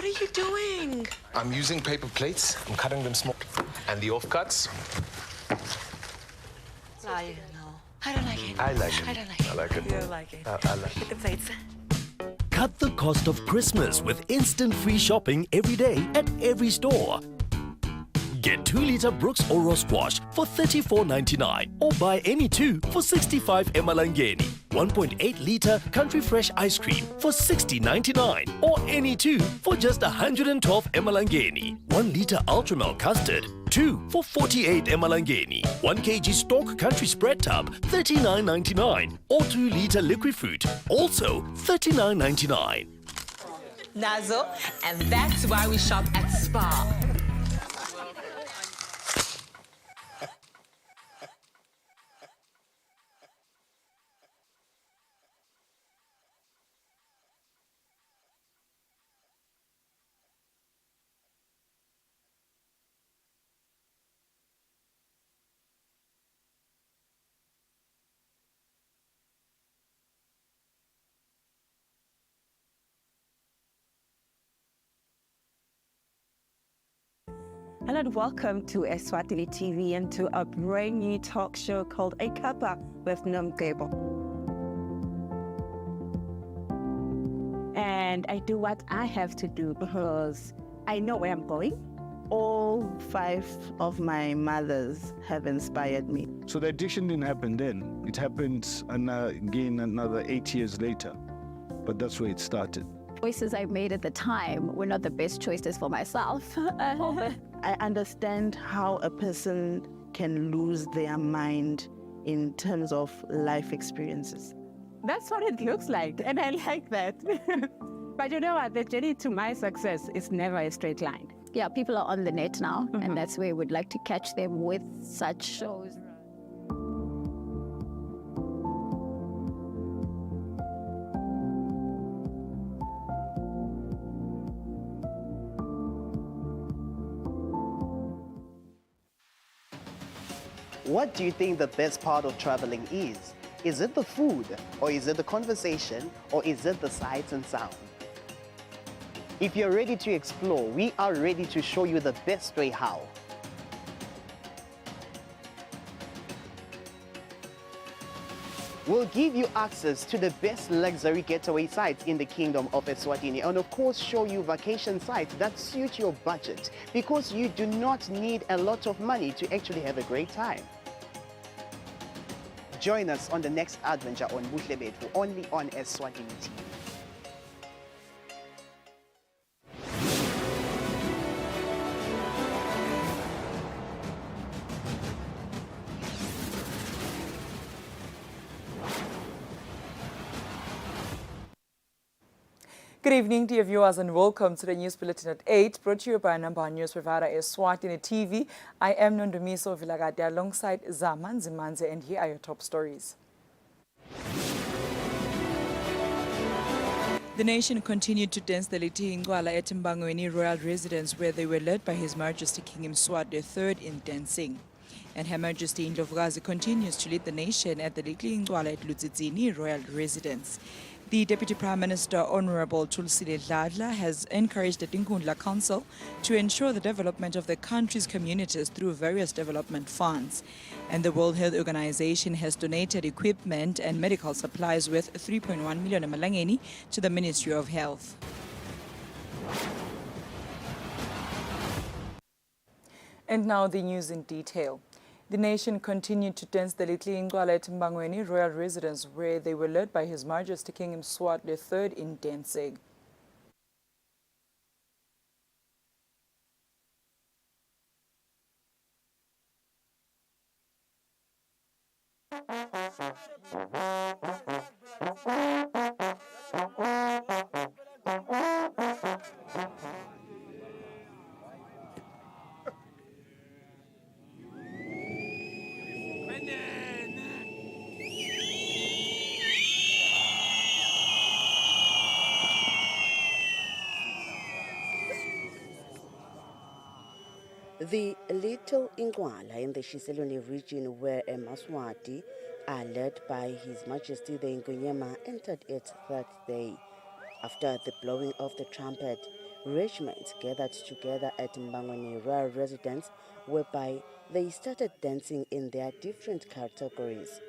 What are you doing? I'm using paper plates. I'm cutting them small. And the offcuts? I know. I don't like it. I like it. I don't like it. I like it. You don't like it. I like Get the plates. Cut the cost of Christmas with instant free shopping every day at every store. Get 2-liter Brooks Oro Squash for $34.99 or buy any two for 65 Emalangeni. 1.8-liter Country Fresh ice cream for $60.99 or any two for just 112 Emalangeni. 1-liter Ultramel custard, two for 48 Emalangeni. 1 kg Stork Country Spread Tub, $39.99 or 2-liter Liquid Fruit, also $39.99. Nazo, and that's why we shop at Spa. Hello and welcome to Eswatini TV and to a brand new talk show called A Cuppa with Nomgebo. And I do what I have to do because I know where I'm going. All 5 of my mothers have inspired me. So the addiction didn't happen then. It happened again another 8 years later. But that's where it started. Choices I made at the time were not the best choices for myself. I understand how a person can lose their mind in terms of life experiences. That's what it looks like, and I like that. But you know what? The journey to my success is never a straight line. Yeah, people are on the net now, and that's where we'd like to catch them with such shows. What do you think the best part of traveling is? Is it the food, or is it the conversation, or is it the sights and sound? If you're ready to explore, we are ready to show you the best way how. We'll give you access to the best luxury getaway sites in the Kingdom of Eswatini, and of course show you vacation sites that suit your budget, because you do not need a lot of money to actually have a great time. Join us on the next adventure on Buhle Bethu, only on Eswatini TV. Good evening, dear viewers, and welcome to the News Bulletin at 8, brought to you by number one news provider Eswatini TV. I am Nondumiso Vilagade alongside Zamanzi Manze, and here are your top stories. The nation continued to dance the Liti Ngwala at Mbangweni royal residence, where they were led by His Majesty King Mswati III in dancing. And Her Majesty Indlovukazi continues to lead the nation at the Liti Ngwala at Lutzitsini royal residence. The Deputy Prime Minister, Honorable Tulisile Dladla, has encouraged the Dinkundla Council to ensure the development of the country's communities through various development funds. And the World Health Organization has donated equipment and medical supplies worth 3.1 million emalangeni to the Ministry of Health. And now the news in detail. The nation continued to dance the Litli Ngwala at Mbangweni royal residence, where they were led by His Majesty King Mswati III in dancing. The Little Ingwala in the Shiselweni region, where a Maswati are led by His Majesty the Ngonyama, entered its third day. After the blowing of the trumpet, regiments gathered together at Mbangweni Royal Residence, whereby they started dancing in their different categories.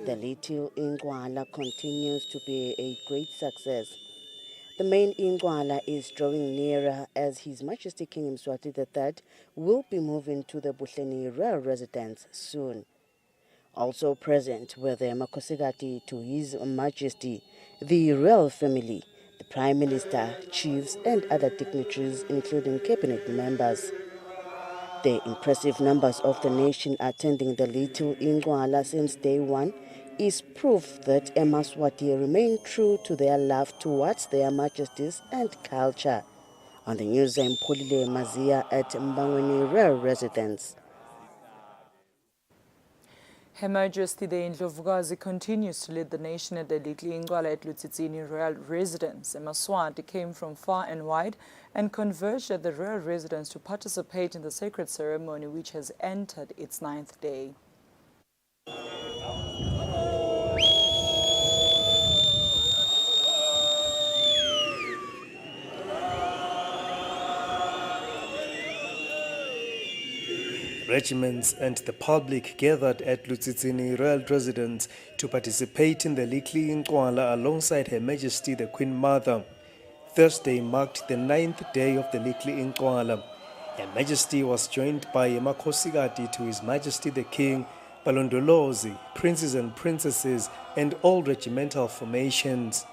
The Little Ingwala continues to be a great success. The main Ingwala is drawing nearer as His Majesty King Mswati III will be moving to the Buhleni Royal Residence soon. Also present were the Makosigati to His Majesty, the royal family, the Prime Minister, chiefs and other dignitaries including cabinet members. The impressive numbers of the nation attending the Little Ingwala since day one is proof that Emaswati remain true to their love towards their majesties and culture. On the news, I'm Polile Mazia at Mbangweni Royal Residence. Her Majesty the Indlovukazi continues to lead the nation at the Little Ingwala at Eswatini Royal Residence. Emaswati came from far and wide and converged at the Royal Residence to participate in the sacred ceremony, which has entered its 9th day. Regiments and the public gathered at Eswatini Royal Residence to participate in the Little Ingwala alongside Her Majesty the Queen Mother. Thursday marked the 9th day of the Little Ingwala. Her Majesty was joined by Makosigati to His Majesty the King, Balondolozi, princes and princesses, and all regimental formations.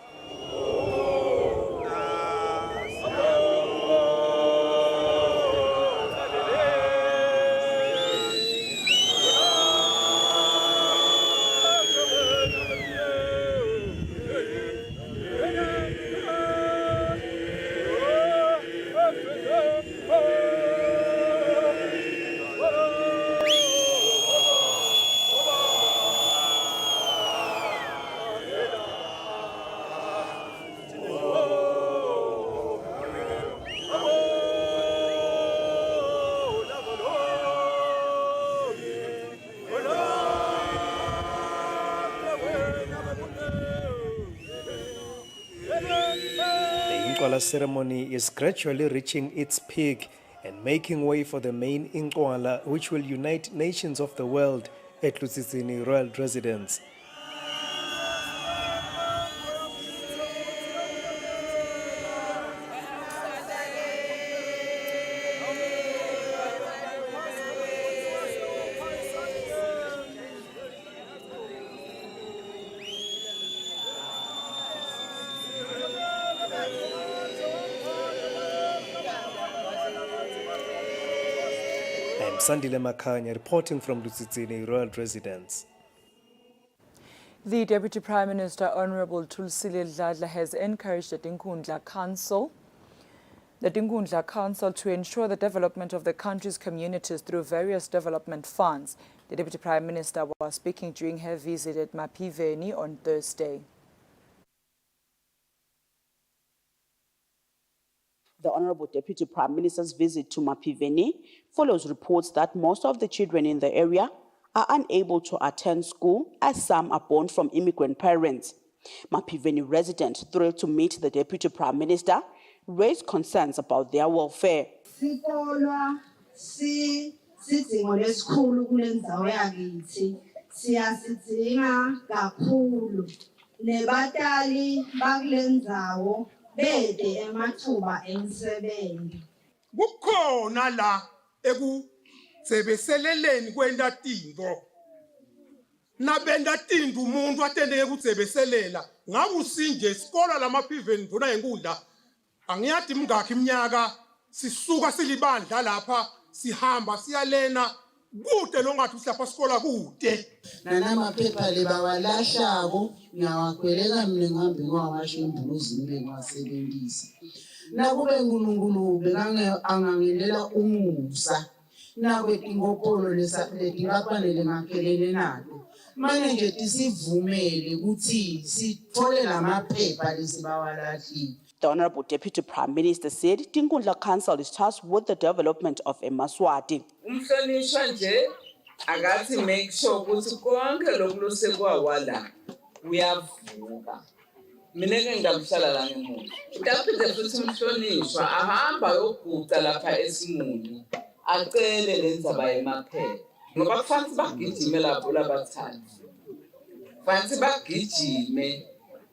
The Ingwala ceremony is gradually reaching its peak and making way for the main Ingwala, which will unite nations of the world at Eswatini Royal Residence. I'm Sandile Makanya reporting from Eswatini Royal Residence. The Deputy Prime Minister, Honorable Thulisile Dladla, has encouraged the Tinkundla Council to ensure the development of the country's communities through various development funds. The Deputy Prime Minister was speaking during her visit at Mapiveni on Thursday. The Honorable Deputy Prime Minister's visit to Mapiveni follows reports that most of the children in the area are unable to attend school as some are born from immigrant parents. Mapiveni residents thrilled to meet the Deputy Prime Minister raised concerns about their welfare. Kukhona la ekutsebeseleleni kwenta tintfo nabenta tintfo umuntu atendeke kutsebeselela ngabe usinje isikolo lamapiveni nduna yenkundla angiyadi mngakhi iminyaka sisuka silibandla lapha sihamba siyalena kude longathi uhlapha isikolo kude nanamaphepha lebawalashako ngiyawakhwelela mina ngihambe ngiwawasha embuluzini bengiwasebenzisa nakube uNkulunkulu bekangangilela umusa nakwetingopolo letingafanele ngakhelene nato manje tisivumele ukuthi sithole lamaphepha lesibawalahlile. The Honorable Deputy Prime Minister said Tinkundla Council is tasked with the development of Eswatini. Umhlonishwa nje akathi make sure ukuthi konke lokulosekwawala uyavuka. Mina ke ngamhlala la ngemuva. Utaphinde futhi umhlonishwa ahamba yoguca lapha esimuni. Acele lenzaba emaphepha. Ngoba kufanele bagijime lapho labathathu. Fanele bagijime.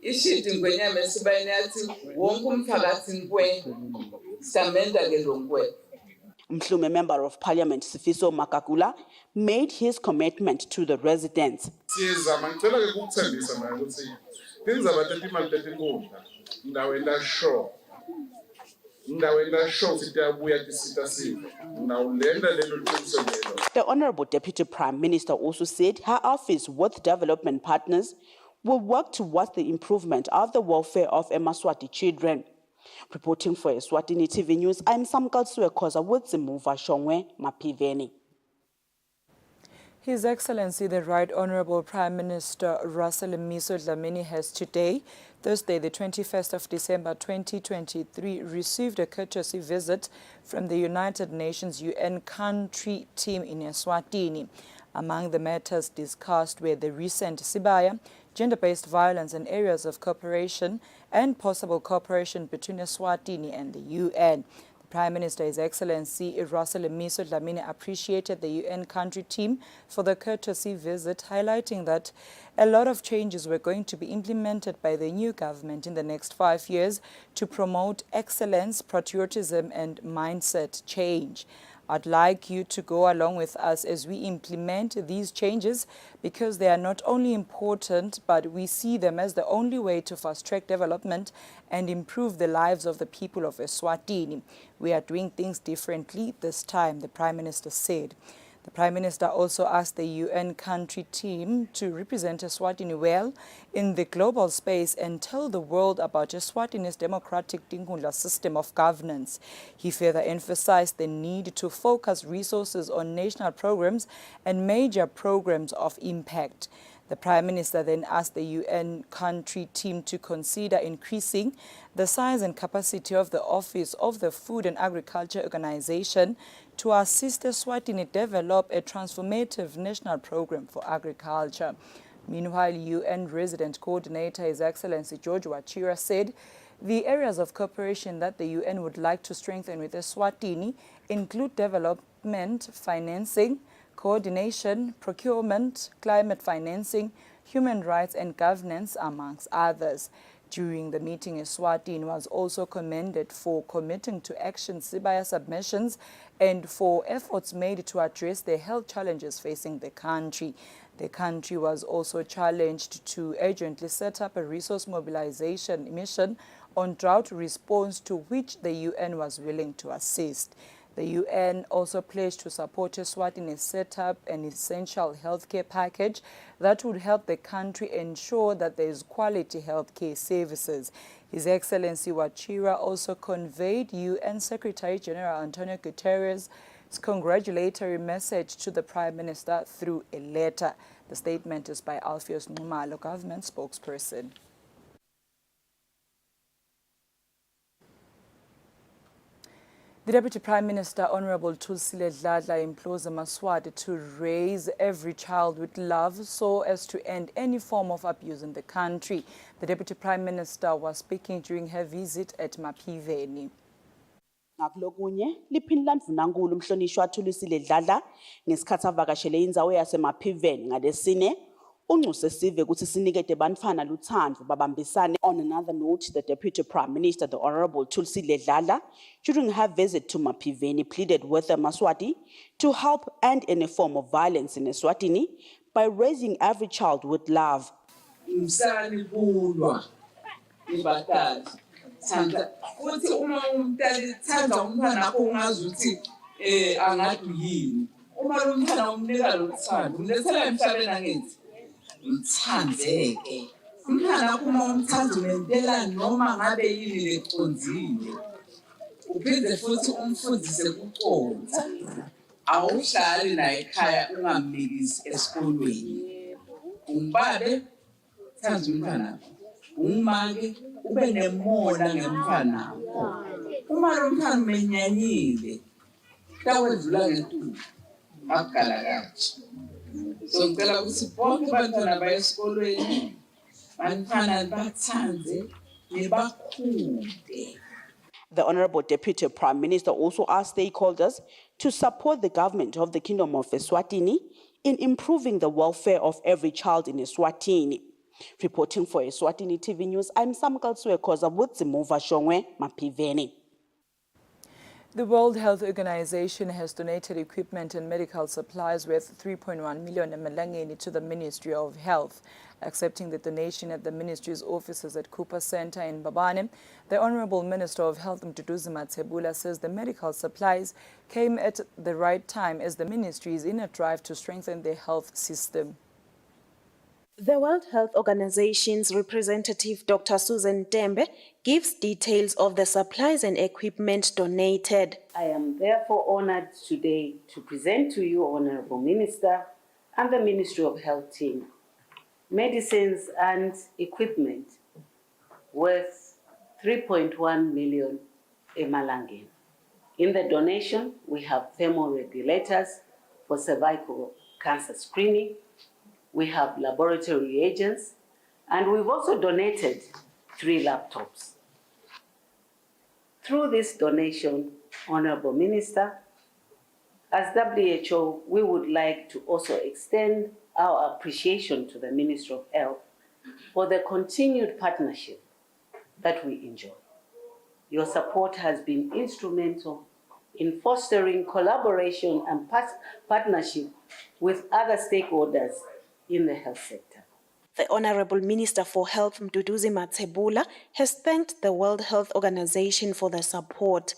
Ishithi ngwenyama esibayeni yathi wonke umphakathi nkwe samenda ke lo nkwe. Mhlume Member of Parliament Sifiso Makakula made his commitment to the residents. Siyezama ngicela ke ukuthembisa manje ukuthi indaba imali tetinkonda ndaweni sure sitabuya tisita sive nawulenda lelo liqiniso lelo. The Honorable Deputy Prime Minister also said her office with development partners will work towards the improvement of the welfare of Eswatini children. Reporting for Eswatini TV News, I'm Samkal Suekoza with Zimuva Shongwe Mapiveni. His Excellency, the Right Honorable Prime Minister Russell Miso Dlamini has today, Thursday, the 21st of December 2023, received a courtesy visit from the United Nations UN country team in Eswatini. Among the matters discussed were the recent Sibaya, gender-based violence and areas of cooperation and possible cooperation between Eswatini and the UN. Prime Minister, His Excellency Russell Miso Dlamini, appreciated the UN country team for the courtesy visit, highlighting that a lot of changes were going to be implemented by the new government in the next 5 years to promote excellence, patriotism and mindset change. I'd like you to go along with us as we implement these changes because they are not only important, but we see them as the only way to fast-track development and improve the lives of the people of Eswatini. We are doing things differently this time, the Prime Minister said. The Prime Minister also asked the UN country team to represent Eswatini well in the global space and tell the world about Eswatini's democratic Tinkundla system of governance. He further emphasized the need to focus resources on national programs and major programs of impact. The Prime Minister then asked the UN country team to consider increasing the size and capacity of the Office of the Food and Agriculture Organization to assist Eswatini develop a transformative national program for agriculture. Meanwhile, UN Resident Coordinator His Excellency George Wachira said the areas of cooperation that the UN would like to strengthen with Eswatini include development, financing, coordination, procurement, climate financing, human rights and governance, amongst others. During the meeting, Eswatini was also commended for committing to action Sibaya submissions and for efforts made to address the health challenges facing the country. The country was also challenged to urgently set up a resource mobilization mission on drought response, to which the UN was willing to assist. The UN also pledged to support Eswatini set up an essential healthcare package that would help the country ensure that there is quality healthcare services. His Excellency Wachira also conveyed UN Secretary General Antonio Guterres' congratulatory message to the Prime Minister through a letter. The statement is by Alpheus Numalo, government spokesperson. The Deputy Prime Minister, Honorable Thusile Dladla, implores the Maswati to raise every child with love so as to end any form of abuse in the country. The Deputy Prime Minister was speaking during her visit at Mapiveni. Ngakulokunye liphini landvunankulu umhlonishwa Thulisile Dladla ngesikhathi avakashele indzawo yaseMapiveni ngalesine unxuse sive ukuthi sinikete bantfwana luthando babambisane. On another note, the Deputy Prime Minister, the Honorable Thusile Dladla, during her visit to Mapiveni, pleaded with the Maswati to help end any form of violence in Eswatini by raising every child with love. Futhi uma umntwana ethanda umntwana akho ungazuthi angathi yini uma lo mntwana umnika lo thando umlethela emhlabeni angithi mthandeke umntwana akho uma umthanda ngempela noma ngabe yini leconzile uphinde futhi umfundise kuconza awuhlali naye ekhaya ungamnikisi esikolweni Umbabe thanzi umntwana. Umake ube nemona ngemntwana. Uma lo mntwana umenyanyile takwedlula ngentulo. Makala kathi. So ngicela ukuthi bonke abantwana baye esikolweni bantwana bathanze nebakhunde. The Honorable Deputy Prime Minister also asked stakeholders to support the government of the Kingdom of Eswatini in improving the welfare of every child in Eswatini. Reporting for Eswatini TV News, I'm Samkal Suekoza with Zimuva Shongwe Mapiveni. The World Health Organization has donated equipment and medical supplies worth 3.1 million emalangeni to the Ministry of Health. Accepting the donation at the ministry's offices at Cooper Center in Babane, the Honorable Minister of Health Mduduzi Mathebula says the medical supplies came at the right time as the ministry is in a drive to strengthen the health system. The World Health Organization's representative, Dr. Susan Tembe, gives details of the supplies and equipment donated. I am therefore honored today to present to you, Honorable Minister, and the Ministry of Health team, medicines and equipment worth 3.1 million emalangeni. In the donation, we have thermoregulators for cervical cancer screening, we have laboratory reagents, and we've also donated 3 laptops. Through this donation, Honorable Minister, as WHO, we would like to also extend our appreciation to the Ministry of Health for the continued partnership that we enjoy. Your support has been instrumental in fostering collaboration and partnership with other stakeholders in the health sector. The Honorable Minister for Health Mduduzi Mathebula has thanked the World Health Organization for the support.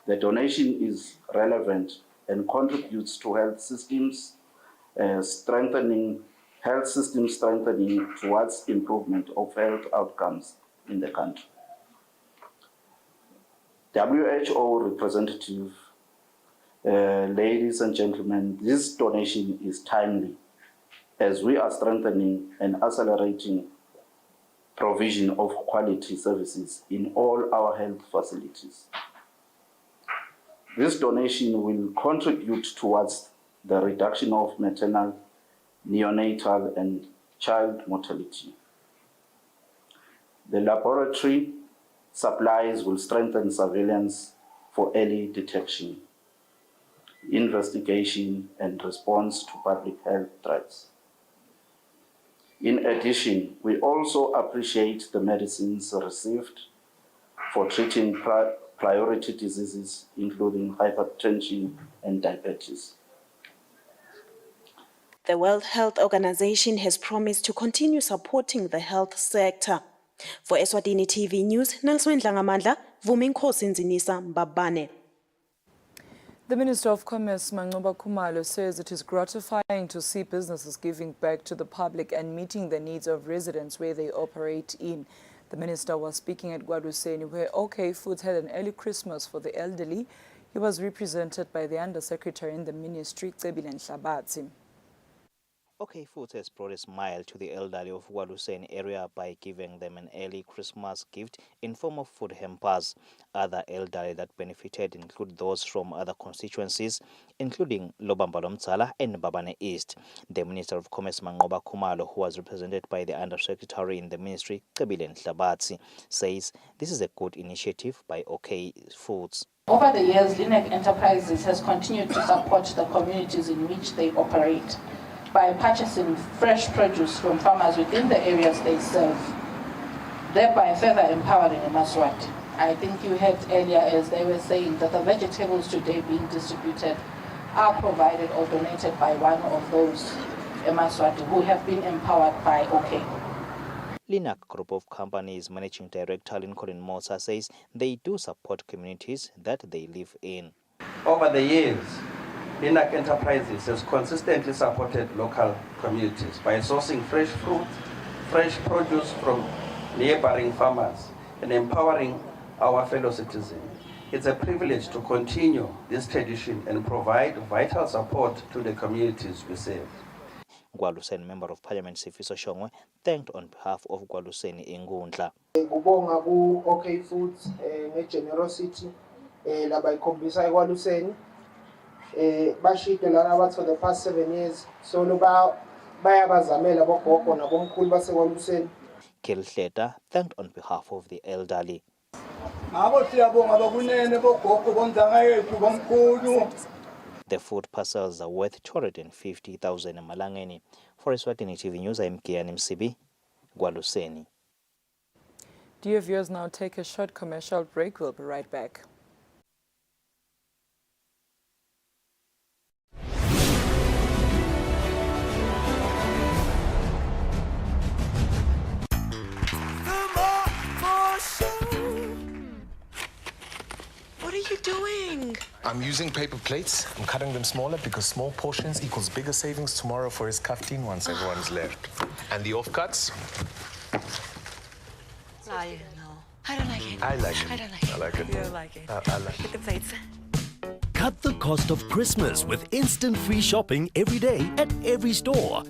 The donation is relevant and contributes to health systems strengthening towards improvement of health outcomes in the country. WHO representative, ladies and gentlemen, this donation is timely as we are strengthening and accelerating provision of quality services in all our health facilities. This donation will contribute towards the reduction of maternal, neonatal, and child mortality. The laboratory supplies will strengthen surveillance for early detection, investigation, and response to public health threats. In addition, we also appreciate the medicines received for treating priority diseases, including hypertension and diabetes. The World Health Organization has promised to continue supporting the health sector. For Eswatini TV News, Nelswin Dlangamandla, Vuminkosi Nzinisa Mbabane. The Minister of Commerce, Mancoba Khumalo, says it is gratifying to see businesses giving back to the public and meeting the needs of residents where they operate in. The minister was speaking at Gwaduseni, where OK Foods had an early Christmas for the elderly. He was represented by the Undersecretary in the Ministry, Cebile Nhlabathi. OK Foods has brought a smile to the elderly of Gwaduseni area by giving them an early Christmas gift in form of food hampers. Other elderly that benefited include those from other constituencies, including Lobambalo Mtsala and Babane East. The Minister of Commerce, Mancoba Khumalo, who was represented by the Undersecretary in the Ministry, Cebile Nhlabathi, says this is a good initiative by OK Foods. Over the years, Linek Enterprises has continued to support the communities in which they operate by purchasing fresh produce from farmers within the areas they serve, thereby further empowering Emaswati. I think you heard earlier as they were saying that the vegetables today being distributed are provided or donated by one of those Emaswati who have been empowered by OK. Linak Group of Companies Managing Director Lincoln Mosa says they do support communities that they live in. Over the years, Linak Enterprises has consistently supported local communities by sourcing fresh fruit, fresh produce from neighboring farmers and empowering our fellow citizens. It's a privilege to continue this tradition and provide vital support to the communities we serve. Gwaluseni Member of Parliament Sifiso Shongwe thanked on behalf of Gwaluseni Ingundla. Kubonga ku OK Foods ngegenerosity laba ikhombisa eKwaluseni bashide lana bathi for the past 7 years so bayabazamela bogogo nabomkhulu baseKwaluseni. Kilhleta thanked on behalf of the elderly. The food parcels are worth 250,000 Malangeni. For Eswatini TV News, I'm Kiani Msibi, Gwaluseni. Dear viewers, now take a short commercial break. We'll be right back. What are you doing? I'm using paper plates. I'm cutting them smaller because small portions equals bigger savings tomorrow for his kaftin once everyone's left. And the offcuts? I don't like it. I like it. I don't like it. I like it. You don't like it. I like Get the plates. Cut the cost of Christmas with instant free shopping every day at every store.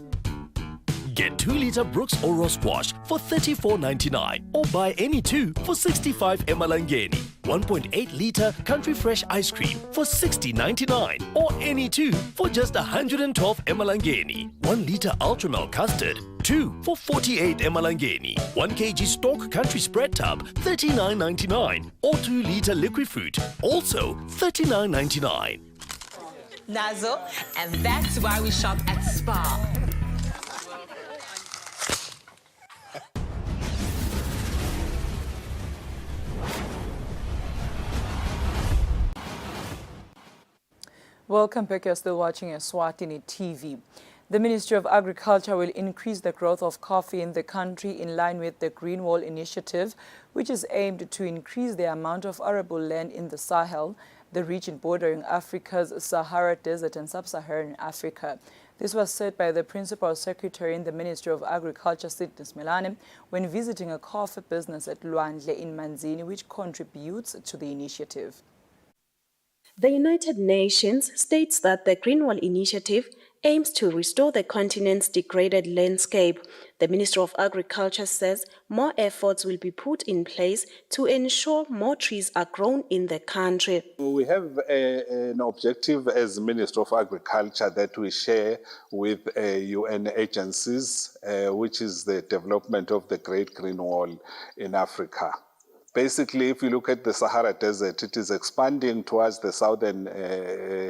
Get 2-liter Brooks Oro Squash for $34.99 or buy any 2 for 65 Emalangeni. 1.8-liter Country Fresh ice cream for $60.99 or any 2 for just 112 Emalangeni. 1-liter Ultramel custard, 2 for 48 Emalangeni. 1 kg Stork Country Spread Tub, $39.99 or 2-liter liquid fruit, also $39.99. Nazo, and that's why we shop at Spar. Welcome back. You're still watching Eswatini TV. The Ministry of Agriculture will increase the growth of coffee in the country in line with the Green Wall Initiative, which is aimed to increase the amount of arable land in the Sahel, the region bordering Africa's Sahara Desert and Sub-Saharan Africa. This was said by the Principal Secretary in the Ministry of Agriculture, Sidney Smelane, when visiting a coffee business at Lwandle in Manzini, which contributes to the initiative. The United Nations states that the Green Wall Initiative aims to restore the continent's degraded landscape. The Minister of Agriculture says more efforts will be put in place to ensure more trees are grown in the country. We have an objective as Minister of Agriculture that we share with UN agencies, which is the development of the Great Green Wall in Africa. Basically, if you look at the Sahara Desert, it is expanding towards the southern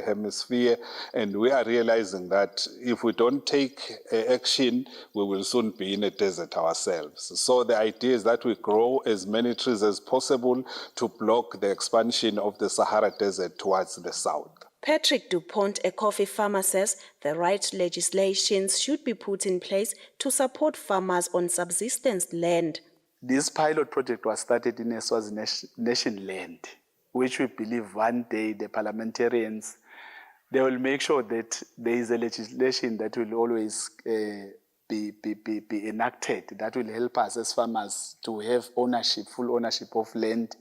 hemisphere, and we are realizing that if we don't take action, we will soon be in a desert ourselves. So the idea is that we grow as many trees as possible to block the expansion of the Sahara Desert towards the south. Patrick DuPont, a coffee farmer, says the right legislations should be put in place to support farmers on subsistence land. This pilot project was started in Eswatini nation land, which we believe one day the parliamentarians, they will make sure that there is a legislation that will always be enacted, that will help us as farmers to have ownership, full ownership of land.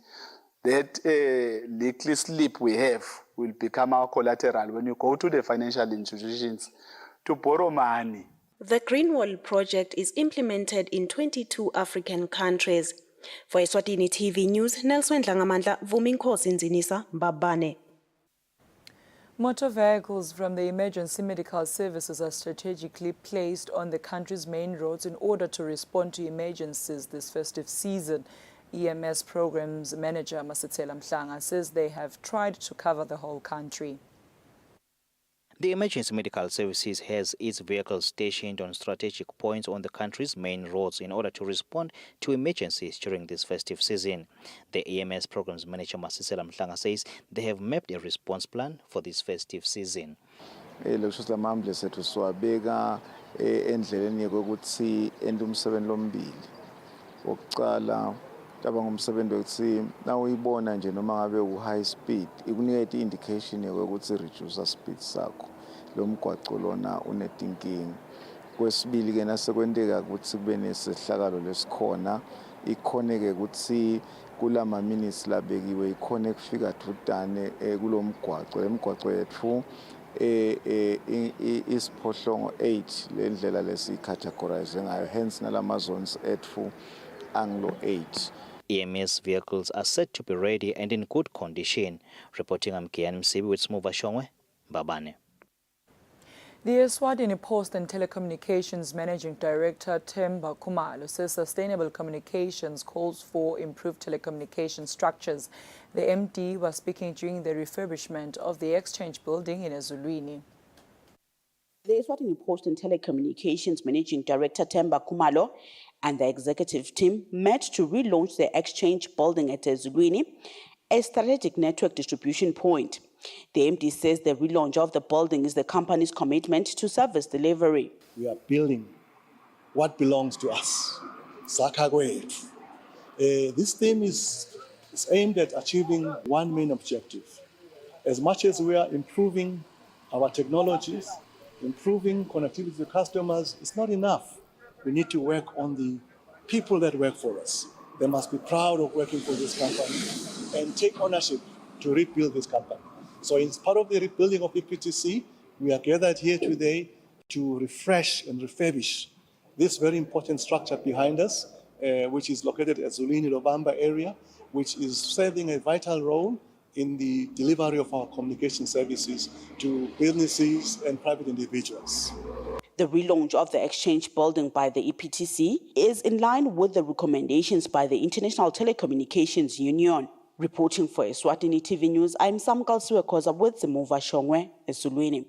That little slip we have will become our collateral when you go to the financial institutions to borrow money. The Green Wall project is implemented in 22 African countries. For Eswatini TV News, Nelson Dlangamandla, Vuminkosi Nzinisa, Mbabane. Motor vehicles from the emergency medical services are strategically placed on the country's main roads in order to respond to emergencies this festive season. EMS Programs Manager Masitsela Mhlanga says they have tried to cover the whole country. The Emergency Medical Services has its vehicles stationed on strategic points on the country's main roads in order to respond to emergencies during this festive season. The EMS Programs Manager Masisela Mhlanga says they have mapped a response plan for this festive season. Cabanga umsebenzi ukuthi na uyibona nje noma ngabe u-high speed ikunika indication yokuthi reduce speed sakho lo mgwaqo lona unetinkinga. Kwesibili ke nasekwenteka ukuthi kube nesihlakalo lesikhona ikhoneke ukuthi kulama minutes labekiwe ikhone kufika thutane kulomgwaqo emgwaqo yethu isiphohlongo 8 le ndlela lesicategorize ngayo, hence nalama zones ethu anglo 8. EMS vehicles are said to be ready and in good condition. Reporting, I'm Kian Msibi with Smuva Shongwe, Babane. The Eswatini Post and Telecommunications Managing Director Themba Khumalo says sustainable communications calls for improved telecommunication structures. The MD was speaking during the refurbishment of the Exchange building in Eswatini. The Eswatini Post and Telecommunications Managing Director Themba Khumalo and the executive team met to relaunch the Exchange building at Eswatini, a strategic network distribution point. The MD says the relaunch of the building is the company's commitment to service delivery. We are building what belongs to us. Sakagwe. This theme is aimed at achieving one main objective. As much as we are improving our technologies, improving connectivity to customers, it's not enough. We need to work on the people that work for us. They must be proud of working for this company and take ownership to rebuild this company. So as part of the rebuilding of EPTC, we are gathered here today to refresh and refurbish this very important structure behind us, which is located at Zulini Lobamba area, which is serving a vital role in the delivery of our communication services to businesses and private individuals. The relaunch of the Exchange building by the EPTC is in line with the recommendations by the International Telecommunications Union. Reporting for Eswatini TV News, I'm Samkal Suekoza with Zimuva Shongwe, Eswatini.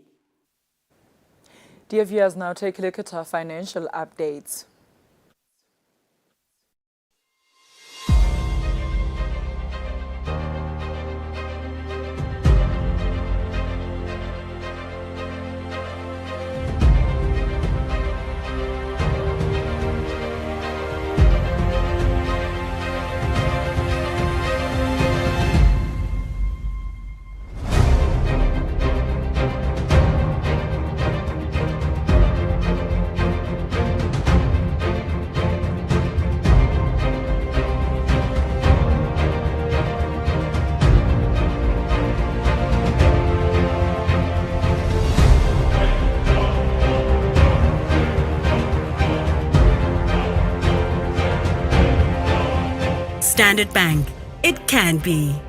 Dear viewers, now take a look at our financial updates. Standard Bank. It can be.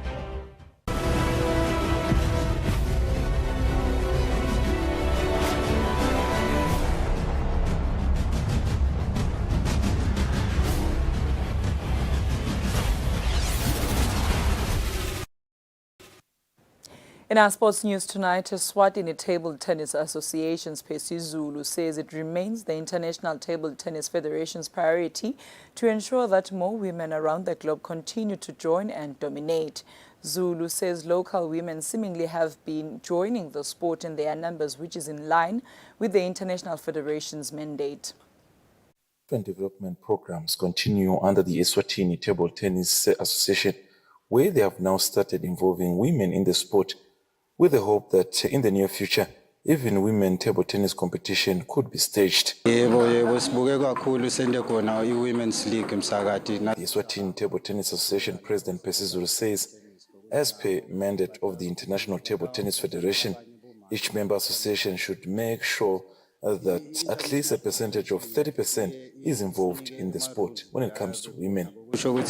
In our sports news tonight, Eswatini Table Tennis Association's Pesi Zulu says it remains the International Table Tennis Federation's priority to ensure that more women around the globe continue to join and dominate. Zulu says local women seemingly have been joining the sport in their numbers, which is in line with the International Federation's mandate. Development programs continue under the Eswatini Table Tennis Association, where they have now started involving women in the sport, with the hope that in the near future, even women table tennis competition could be staged. The Eswatini Table Tennis Association President Pesi Zulu says, as per mandate of the International Table Tennis Federation, each member association should make sure that at least a percentage of 30% is involved in the sport when it comes to women. Sinanile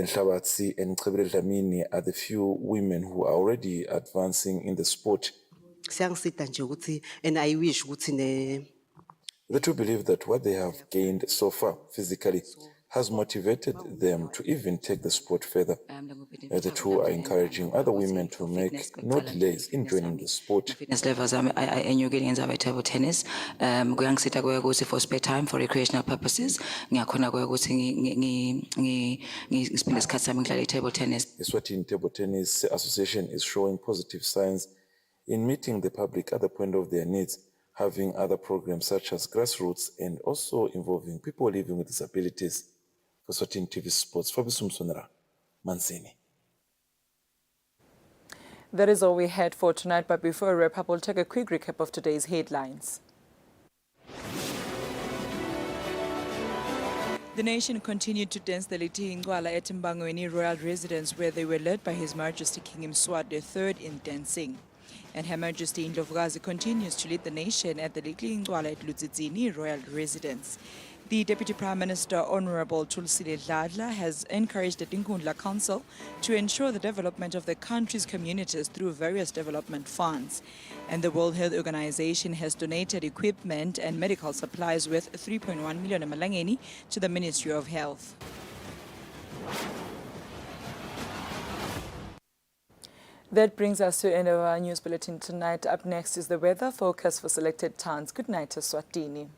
Nhlabatsi and Chebele Dlamini are the few women who are already advancing in the sport. And I wish The two believe that what they have gained so far physically has motivated them to even take the sport further. The two are encouraging other women to make no delays in joining the sport. fitness levels are enyukile ngenza table tennis kuyangisita ukuthi for spare time for recreational purposes ngiyakhona ukuthi ngispende isikhathi sami ngidlala table tennis. The Eswatini Table Tennis Association is showing positive signs in meeting the public at the point of their needs, having other programs such as grassroots and also involving people living with disabilities. For Eswatini TV Sports, Fabisum Sonera, Mansini. That is all we had for tonight, but before we wrap up, we'll take a quick recap of today's headlines. The nation continued to dance the Liti Ngwala at Mbangweni royal residence, where they were led by His Majesty King Mswati III in dancing. And Her Majesty Indlovukazi continues to lead the nation at the Liti Ngwala at Eswatini royal residence. The Deputy Prime Minister, Honorable Tulisile Dladla, has encouraged the Dinkundla Council to ensure the development of the country's communities through various development funds. And the World Health Organization has donated equipment and medical supplies worth 3.1 million emalangeni to the Ministry of Health. That brings us to the end of our news bulletin tonight. Up next is the weather forecast for selected towns. Good night, Eswatini.